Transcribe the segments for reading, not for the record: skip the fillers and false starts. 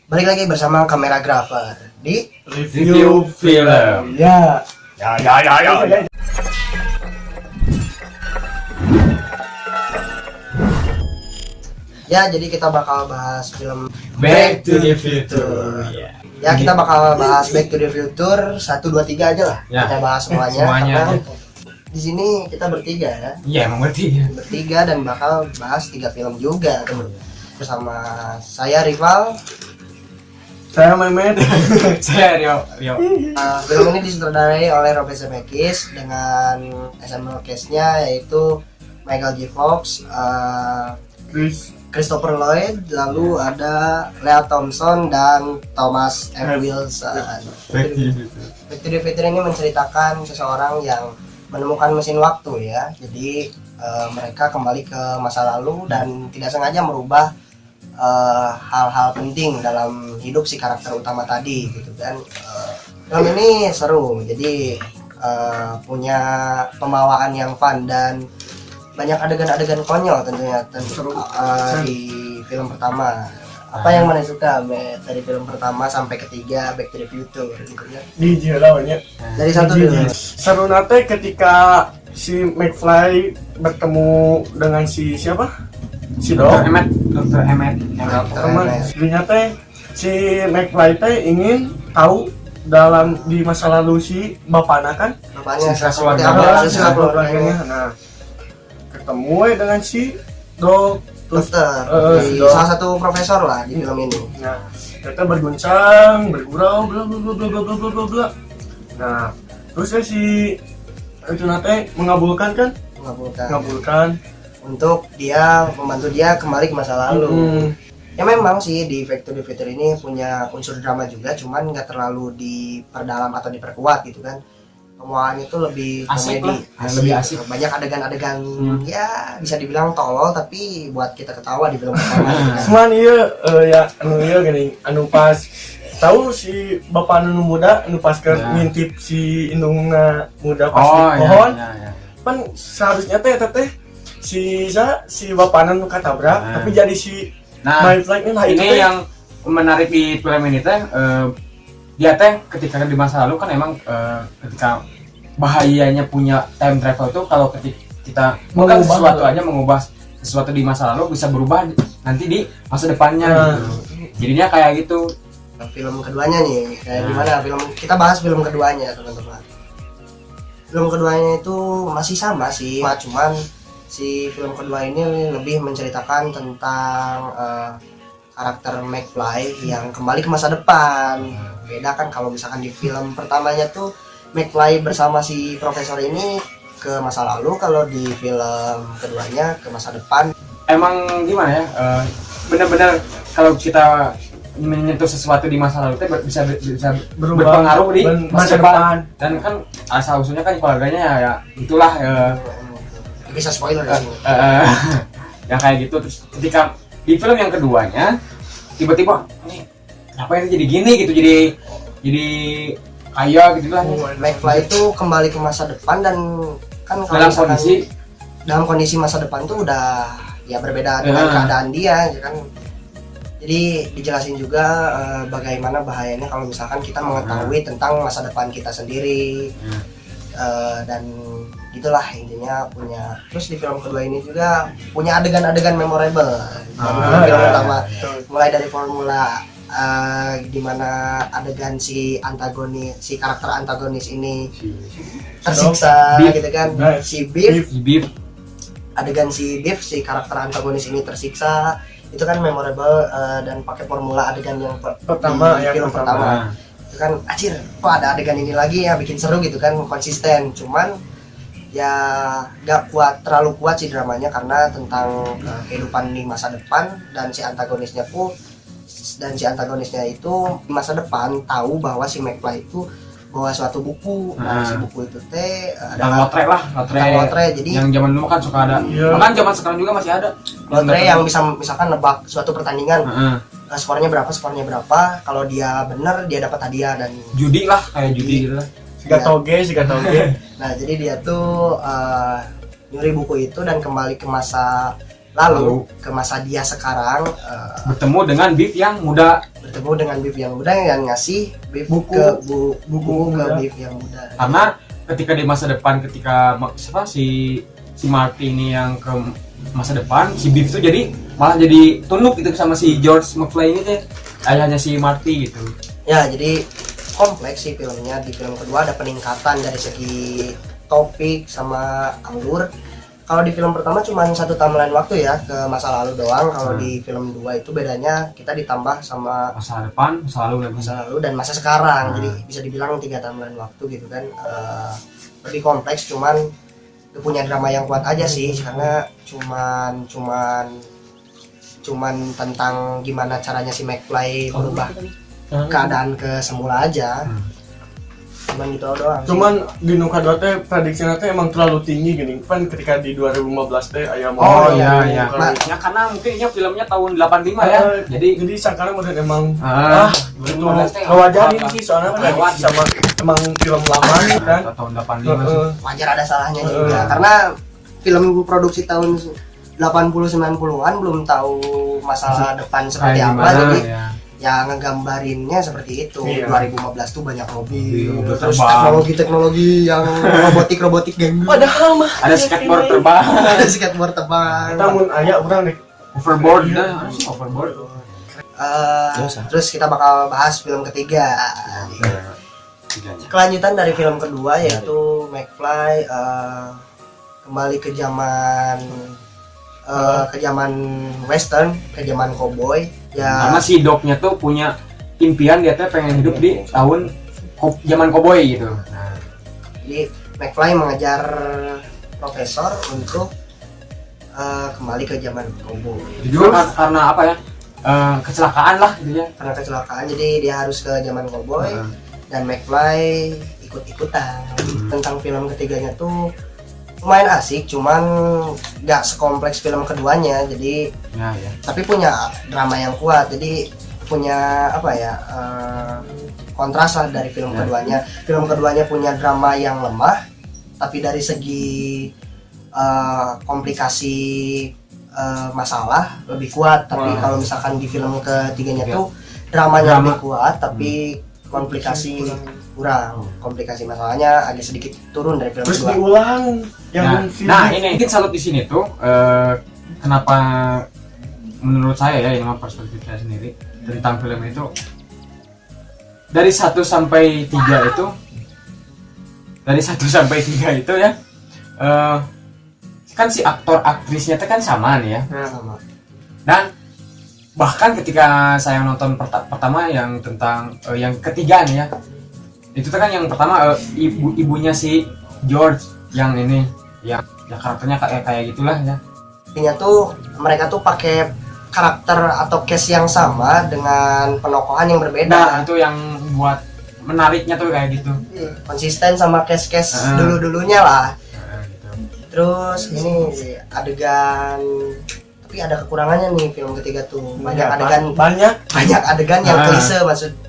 Balik lagi bersama Kameragrafer di Review film. Ya. Ya. Ya, jadi kita bakal bahas film Back to the Future. Ya, kita bakal bahas Back to the Future 1, 2, 3 aja lah. Ya. Kita bahas semuanya. Semuanya. Karena di sini kita bertiga ya. Iya, emang berarti. Bertiga dan bakal bahas 3 film juga tuh. Bersama saya Rival. Saya Mehmet. Saya Rio. Film ini disutradarai oleh Robert Zemeckis dengan ensemble cast-nya yaitu Michael J. Fox, Christopher Lloyd, lalu ada Lea Thompson dan Thomas F. Wilson. Back to the Future ini menceritakan seseorang yang menemukan mesin waktu ya. Jadi mereka kembali ke masa lalu dan tidak sengaja merubah hal-hal penting dalam hidup si karakter utama tadi gitu kan. Film ini seru, jadi punya pembawaan yang fun dan banyak adegan-adegan konyol tentunya di film pertama. Apa yang mana suka dari film pertama sampai ketiga Back to the Future gitu ya? Di lawannya. Dari satu dulu. Seru nate ketika si McFly bertemu dengan si siapa? Si Doc. Dr. Emmett. Ternyata si McFly teh ingin tahu di masa lalu si bapaknya kan Bapaknya Sisa seperti keluarga. apa? Sisa keluarganya. Nah, ketemu dengan si Doc. Dokter, si di Doc. salah satu profesor lah di film ini. Nah, kita berguncang, bergurau, bla bla bla bla bla bla bla bla. Nah, terus si itu nate mengabulkan kan? Mengabulkan. Untuk dia membantu dia kembali ke masa lalu. Ya memang sih di Back to the Future ini punya unsur drama juga, cuman nggak terlalu diperdalam atau diperkuat gitu kan. Pembawaannya itu lebih Asik komedi, lah, lebih asik. Banyak adegan-adegan ya bisa dibilang tolol tapi buat kita ketawa di film pertama. Gitu kan. Cuman iya gini, anu pas tahu si bapak anu muda anu pas ngintip si indungna muda pas di pohon. Ya. Kan seharusnya teh si bapak anu katabrak tapi jadi si My Flight ini yang menarik di film ini teh dia teh ketika di masa lalu kan emang ketika bahayanya punya time travel itu kalau ketika kita mengubah sesuatu aja mengubah sesuatu di masa lalu bisa berubah nanti di masa depannya gitu. Jadinya kayak gitu. Film keduanya nih kayak gimana film kita bahas film keduanya teman-teman. Film keduanya itu masih sama sih, cuman si film kedua ini lebih menceritakan tentang karakter McFly yang kembali ke masa depan. Beda kan kalau misalkan di film pertamanya tuh McFly bersama si profesor ini ke masa lalu, kalau di film keduanya ke masa depan. Emang gimana ya? Benar-benar kalau kita menyentuh sesuatu di masa lalu itu bisa berpengaruh di masa depan. Dan kan asal usulnya kan keluarganya ya itulah Bisa spoiler di sini. yang kayak gitu. Terus ketika di film yang keduanya tiba-tiba nih kenapa ini jadi gini gitu, jadi kaya gitu lah. McFly itu kembali ke masa depan dan kan kalau dalam misalkan kondisi kondisi masa depan tuh udah ya berbeda dengan keadaan dia ya kan. Jadi dijelasin juga bagaimana bahayanya kalau misalkan kita mengetahui tentang masa depan kita sendiri. Dan gitulah intinya punya. Terus di film kedua ini juga punya adegan-adegan memorable dari film pertama, mulai dari formula dimana adegan si karakter antagonis ini tersiksa gitu kan, si Biff. Adegan si Biff, si karakter antagonis ini tersiksa, itu kan memorable dan pakai formula adegan yang pertama di film pertama. Itu kan acir, kok ada adegan ini lagi ya, bikin seru gitu kan, konsisten. Cuman ya gak terlalu kuat sih dramanya karena tentang kehidupan di masa depan dan si antagonisnya itu di masa depan tahu bahwa si McFly itu bawa suatu buku. Nah, si buku itu teh ada lotre. Jadi yang zaman dulu kan suka ada. Bahkan zaman sekarang juga masih ada. Lotre yang bisa misalkan nebak suatu pertandingan. Skornya berapa, kalau dia benar dia dapat hadiah dan judi lah, kayak judi gitu lah. Sigatoge. Nah, jadi dia tuh nyuri buku itu dan kembali ke masa lalu ke masa dia sekarang, bertemu dengan Biff yang muda. bertemu dengan Biff yang muda yang ngasih Biff Buku. ke buku ke muda. Biff yang muda. Karena ketika di masa depan, ketika si Marty ini yang ke masa depan, si Biff tuh jadi malah jadi tunduk gitu sama si George McFly ini teh, ayahnya si Marty gitu. Ya, jadi kompleks sih filmnya. Di film kedua ada peningkatan dari segi topik sama alur. Kalau di film pertama cuma satu timeline waktu ya, ke masa lalu doang. Kalau di film 2 itu bedanya kita ditambah sama Masa depan, masa lalu lagi. masa lalu dan masa sekarang. Jadi bisa dibilang 3 timeline waktu gitu kan. Lebih kompleks, cuman itu punya drama yang kuat aja sih, karena cuman tentang gimana caranya si McFly berubah keadaan ke semula aja. Cuman gitu doang sih. Cuman di nu kadua teh prediksinya teh emang terlalu tinggi gini kan ketika di 2015 teh aya Oh model iya yang iya. kalau- Ya karena mungkin ini filmnya tahun 85 ya. Jadi jadi sekarang model emang 2015 teh ngawajarin sih soalnya kan lewat sama emang film lama kan. tahun 85 sih. Wajar ada salahnya juga, karena film produksi tahun 80-90-an belum tahu masa depan seperti Kayak apa, gimana, jadi ya. ya ngegambarinnya seperti itu. Iya. 2015 tuh banyak mobil, Mobil terus terbang. teknologi yang robotik geng, Padahal mah Ada skateboard terbang, ada skateboard terbang. namun aya urang deh overboard, nah, overboard. Terus kita bakal bahas film ketiga, kelanjutan dari film kedua, yaitu McFly kembali ke zaman western, ke zaman cowboy ya. Karena si Docnya tuh punya impian, dia tuh pengen hidup di tahun zaman cowboy gitu. Nah, Jadi McFly mengajar profesor untuk kembali ke zaman cowboy. jujur karena apa ya? Kecelakaan lah gitu ya. Karena kecelakaan, jadi dia harus ke zaman cowboy. Heeh. Dan McFly ikut-ikutan. Tentang film ketiganya tuh lumayan asik, cuman nggak sekompleks film keduanya. Jadi Ya ya. tapi punya drama yang kuat. Jadi punya apa ya, kontras lah dari film Ya. keduanya. Film keduanya punya drama yang lemah, tapi dari segi komplikasi masalah lebih kuat. Tapi Wah. kalau misalkan di film ketiganya Ya. tuh dramanya Drama. lebih kuat, tapi komplikasi kurang. Komplikasi masalahnya agak sedikit turun dari film terus kedua. diulang yang Nah ini mungkin salut di sini tuh kenapa menurut saya ya, ini mah perspektif saya sendiri tentang film itu, dari 1 sampai 3 itu, dari 1 sampai 3 itu ya, kan si aktor aktrisnya tuh kan sama nih ya. Sama. Dan bahkan ketika saya nonton pertama yang tentang yang ketiga nih ya, itu tuh kan yang pertama ibunya si George yang ini, yang ya karakternya kayak gitulah ya. Intinya tuh mereka tuh pakai karakter atau case yang sama dengan penokohan yang berbeda. Nah itu yang buat menariknya tuh kayak gitu. Konsisten sama case-case Heeh. dulu-dulunya lah. Gitu. Terus ini adegan, tapi ada kekurangannya nih film ketiga tuh. Banyak adegan yang Heeh. klise,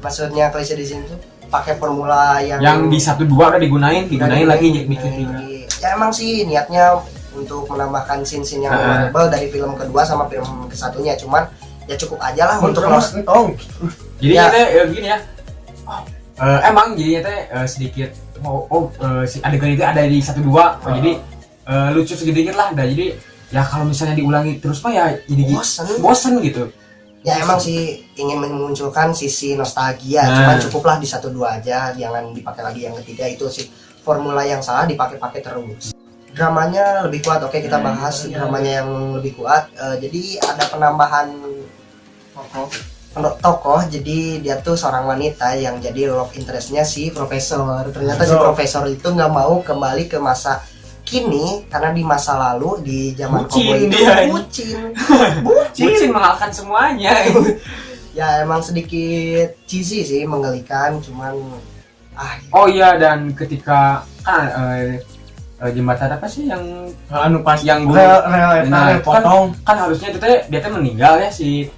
maksudnya klise di sini tuh pakai formula yang Yang di 1-2 udah digunain lagi dikit juga. Ya emang sih niatnya untuk menambahkan scene-scene yang memorable dari film kedua sama film kesatunya, cuman ya cukup aja lah untuk Jadi Ya. gini ya. Emang jadinya teh sedikit si adegan itu ada di 1-2. Jadi lucu sedikit lah. Jadi ya kalau misalnya diulangi terus mah ya jadi bosen gitu. Ya emang sih ingin memunculkan sisi nostalgia, Nah. cuman cukuplah di 1-2 aja, jangan dipakai lagi yang ketiga. Itu sih formula yang salah dipakai-pakai terus. Dramanya lebih kuat, oke kita bahas dramanya yang lebih kuat. Jadi ada penambahan tokoh, jadi dia tuh seorang wanita yang jadi love interestnya si profesor. Ternyata si profesor itu nggak mau kembali ke masa kini, karena di masa lalu di zaman Bucin cowboy itu dia. bucin. Bucin mengalahkan semuanya. Ya emang sedikit cheesy sih, menggelikan, cuman Oh iya, dan ketika kan jembatan apa sih yang anu pas yang rel potong kan harusnya itu teh dia teh meninggal ya, si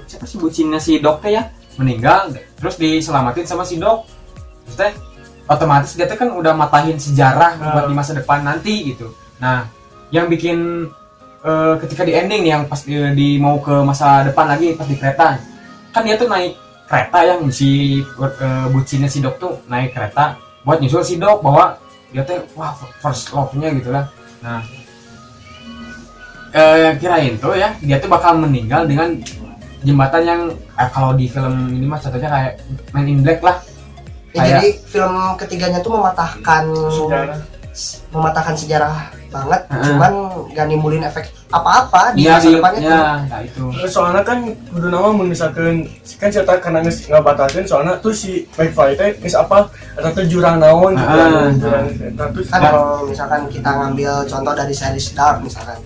siapa sih bucinnya si Doc teh ya, meninggal terus diselamatin sama si Doc. Terus teh otomatis dia teh kan udah matahin sejarah buat di masa depan nanti gitu. Nah, yang bikin ketika di ending nih yang pas di mau ke masa depan lagi pas di kereta kan dia tuh naik kereta yang si bucinnya si Dok tuh naik kereta buat nyusul si Dok bahwa dia tuh wah first love-nya gitu lah. Nah kirain tuh ya dia tuh bakal meninggal dengan jembatan yang kalau di film ini mah contohnya kayak Men in Black lah. Ya, jadi film ketiganya tuh mematahkan sejarah banget, cuman gak nimbulin efek apa-apa di masa depannya tuh. Nah itu. Soalnya kan kudu nama misalkan kan cerita karena nggak batalkan soalnya tuh si McFly teh geus apa atau jurang naon gitu. Kan kalau misalkan kita ngambil contoh dari series Dark misalkan,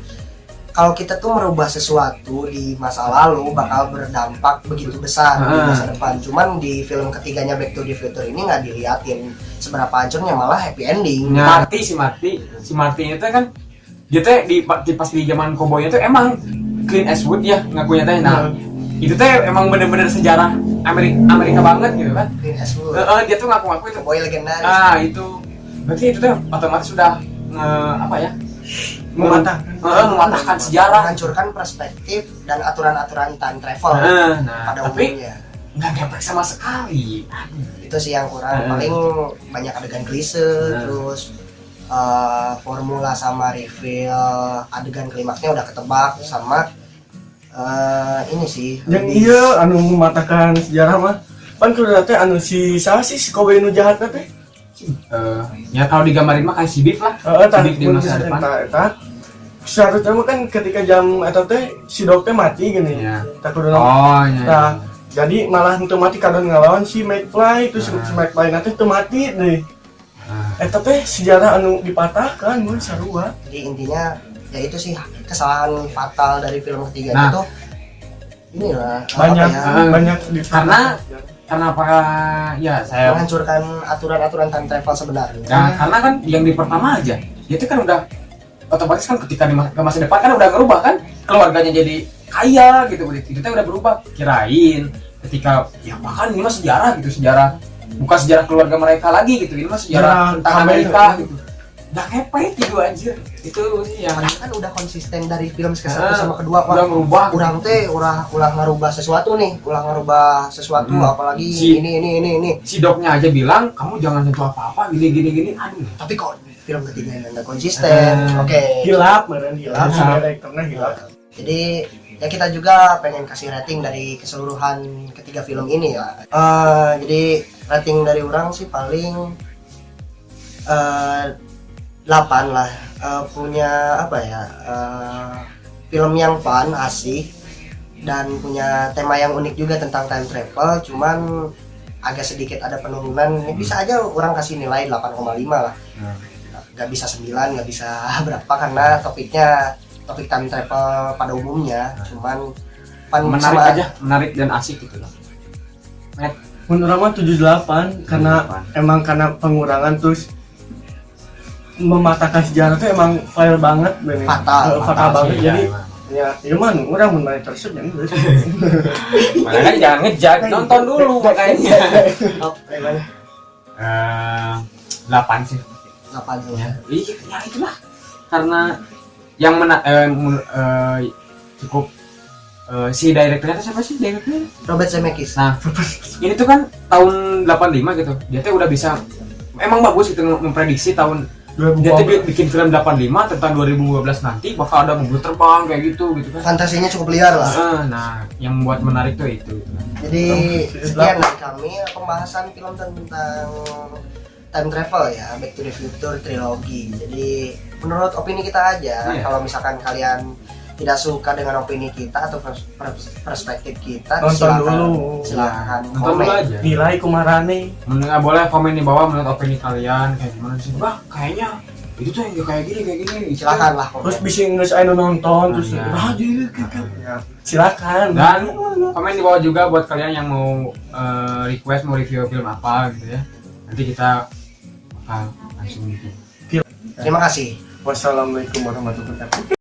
kalau kita tuh merubah sesuatu di masa lalu bakal berdampak begitu besar di masa depan. Cuman di film ketiganya Back to the Future ini nggak diliatin seberapa hancurnya, malah happy ending. Si Marty itu kan dia tuh pas di zaman cowboynya tuh emang Clint Eastwood ya ngakunya teh. Nah itu tuh emang bener-bener sejarah Amerika banget gitu kan. Clint Eastwood. Dia tuh ngaku-ngaku itu cowboy legendaris. itu berarti itu tuh otomatis sudah apa ya, mematahkan sejarah, menghancurkan perspektif dan aturan-aturan time travel pada umumnya. Nggak ngefek sama sekali. Itu sih yang kurang, paling banyak adegan klise, terus formula sama reveal adegan klimaksnya udah ketebak sama ini sih. Yang iya anu mematahkan sejarah mah pan kudu teh anu si saha sih si cowboy nu jahat teh. Ya kalau digambarin mah kayak si Beef lah. Beef di masa depan. Seharusnya mah kan ketika jam eta teh si Dok teh mati gini. Tak kudu nah, jadi malah untuk mati kadang ngelawan si McFly itu si McFly nanti tuh mati deh. Eta teh sejarah anu dipatahkan mun sarua. Jadi intinya ya itu sih kesalahan fatal dari film ketiga itu. Inilah banyak karena apa ya saya menghancurkan aturan-aturan time travel sebenarnya. Nah, karena kan yang di pertama aja dia itu kan udah otomatis kan ketika ke masa depan kan udah ngerubah kan keluarganya jadi kaya gitu, itu udah berubah. Kirain ketika ya bahkan ini mah sejarah bukan sejarah keluarga mereka lagi gitu, ini mah sejarah tentang Amerika gitu. Udah kepet gitu anjir. Itu sih yang kan udah konsisten dari film ke-1 sama kedua udah merubah. Urang teh ulah ngerubah sesuatu apalagi ini. Si Doknya aja bilang kamu jangan sentuh apa-apa gini. Aduh. Tapi kok film ketiganya enggak konsisten. Oke. Hilap direkturnya hilap. Jadi ya kita juga pengen kasih rating dari keseluruhan ketiga film ini ya. Jadi rating dari orang sih paling 8 lah. Punya apa ya, film yang fun, asik, dan punya tema yang unik juga tentang time travel. Cuman agak sedikit ada penurunan. Bisa aja orang kasih nilai 8,5 lah. Gak bisa 9, gak bisa berapa karena topik time travel pada umumnya. Cuman fun, menarik dan asik gitu loh. Menurut mah 78 karena pengurangan terus mematahkan sejarah itu emang fail banget, fatal banget. Jadi ya man orang menarik tersebut yang itu. Makanya jangan ngejudge, nonton dulu makanya. 8 sih. 8 tuh. Ya itulah. Karena yang cukup si direkturnya itu siapa sih direkturnya? Robert Zemeckis. Nah, ini tuh kan tahun 85 gitu. Dia tuh udah bisa emang bagus itu memprediksi tahun 2012. Dia tuh bikin film 85 tentang 2012 nanti bakal ada mobil terbang kayak gitu kan. Fantasinya cukup liar lah. Nah, yang membuat menarik tuh itu. Jadi sekian dari kami pembahasan film tentang time travel ya, Back to the Future trilogi. Jadi menurut opini kita aja, kalau misalkan kalian tidak suka dengan opini kita atau perspektif kita, silakan komen aja. Nilai kumarane. Nggak boleh komen di bawah menurut opini kalian kayak gimana sih? Wah, kayaknya itu tuh yang kayak gini. Silakan lah komen. Terus bisa nggak saya nonton terus silakan. Dan komen di bawah juga buat kalian yang mau request mau review film apa gitu ya. Nanti kita bakal langsung gitu. Terima kasih. Wassalamualaikum warahmatullahi wabarakatuh.